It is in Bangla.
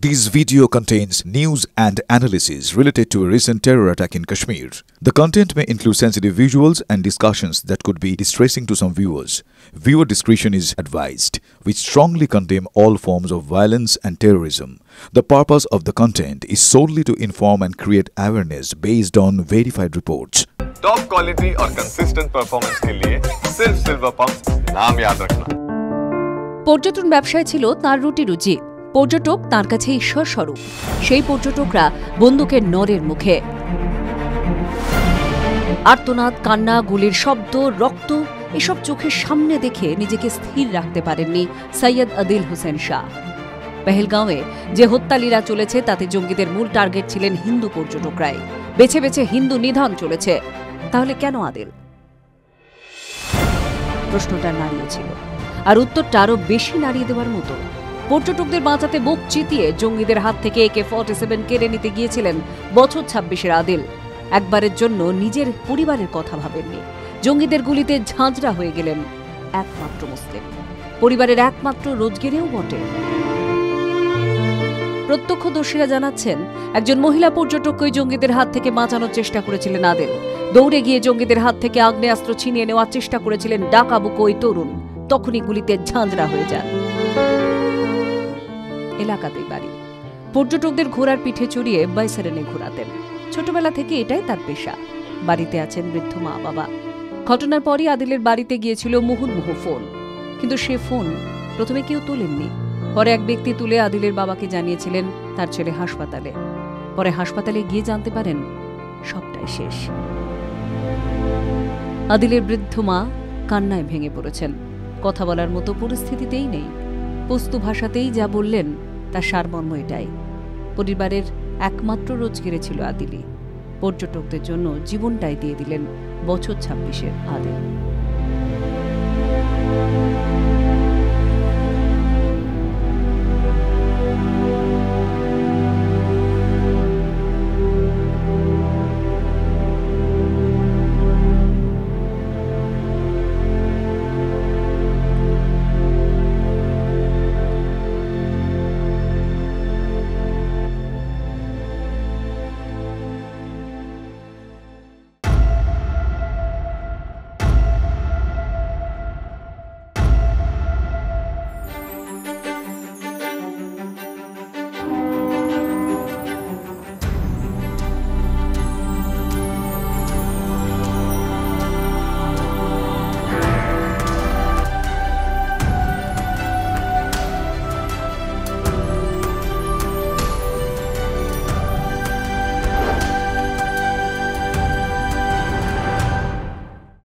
This video contains news and analysis related to a recent terror attack in Kashmir. The content may include sensitive visuals and discussions that could be distressing to some viewers. Viewer discretion is advised. We strongly condemn all forms of violence and terrorism. The purpose of the content is solely to inform and create awareness based on verified reports. Top quality और कंसिस्टेंट परफॉर्मेंस के लिए सिर्फ सिल्वर पंप नाम याद रखना। পর্যটন ব্যবসায় ছিল তার রুটি রুজি। পর্যটক তার কাছে ঈশ্বর স্বরূপ। সেই পর্যটকরা বন্দুকের নরের মুখে। আর্তনাদ, কান্না, গুলির শব্দ, রক্ত এসব চোখের সামনে দেখে নিজেকে স্থির রাখতে পারেননি সৈয়দ আদিল হোসেন শাহ। পেহেলগাঁওয়ে যে হত্যালীলা চলেছে তাতে জঙ্গিদের মূল টার্গেট ছিলেন হিন্দু পর্যটকরাই। বেছে বেছে হিন্দু নিধন চলেছে। তাহলে কেন আদিল? প্রশ্নটা নাড়িয়ে ছিল, আর উত্তরটা আরো বেশি নাড়িয়ে দেওয়ার মতো। পর্যটকদের বাঁচাতে বুক চিতিয়ে জঙ্গিদের হাত থেকে AK-47 কেড়ে নিতে গিয়েছিলেন বছর 26-এর আদিল। একবারের জন্য নিজের পরিবারের কথা ভাবেননি। জঙ্গিদের গুলিতে ঝাঁঝরা হয়ে গেলেন একমাত্র মুসলিম, পরিবারের একমাত্র রোজগেরেও বটে। প্রত্যক্ষদর্শীরা জানাচ্ছেন, একজন মহিলা পর্যটককে জঙ্গিদের হাত থেকে বাঁচানোর চেষ্টা করেছিলেন আদিল। দৌড়ে গিয়ে জঙ্গিদের হাত থেকে আগ্নেয়াস্ত্র ছিনিয়ে নেওয়ার চেষ্টা করেছিলেন ডাকাবুকো ওই তরুণ। তখনই গুলিতে ঝাঁঝরা হয়ে যান। এলাকাতেই বাড়ি। পর্যটকদের ঘোড়ার পিঠে চড়িয়ে বাইসারেনে ঘোরাতেন। ছোটবেলা থেকে এটাই তার পেশা। বাড়িতে আছেন বৃদ্ধ মা বাবা। ঘটনার পরই আদিলের বাড়িতে গিয়েছিল মুহুর্মুহু ফোন, কিন্তু সে ফোন প্রথমে কেউ তোলেননি। পরে এক ব্যক্তি তুলে আদিলের বাবাকে জানিয়েছিলেন তার ছেলে হাসপাতালে। পরে হাসপাতালে গিয়ে জানতে পারেন সবটাই শেষ। আদিলের বৃদ্ধ মা কান্নায় ভেঙে পড়েছেন। কথা বলার মতো পরিস্থিতিতেই নেই। পস্তু ভাষাতেই যা বললেন তার সারমর্ম এটাই। পরিবারের একমাত্র রোজগেরে ছিল আদিলই। পর্যটকদের জন্য জীবনটাই দিয়ে দিলেন বছর 26-এর আদিল।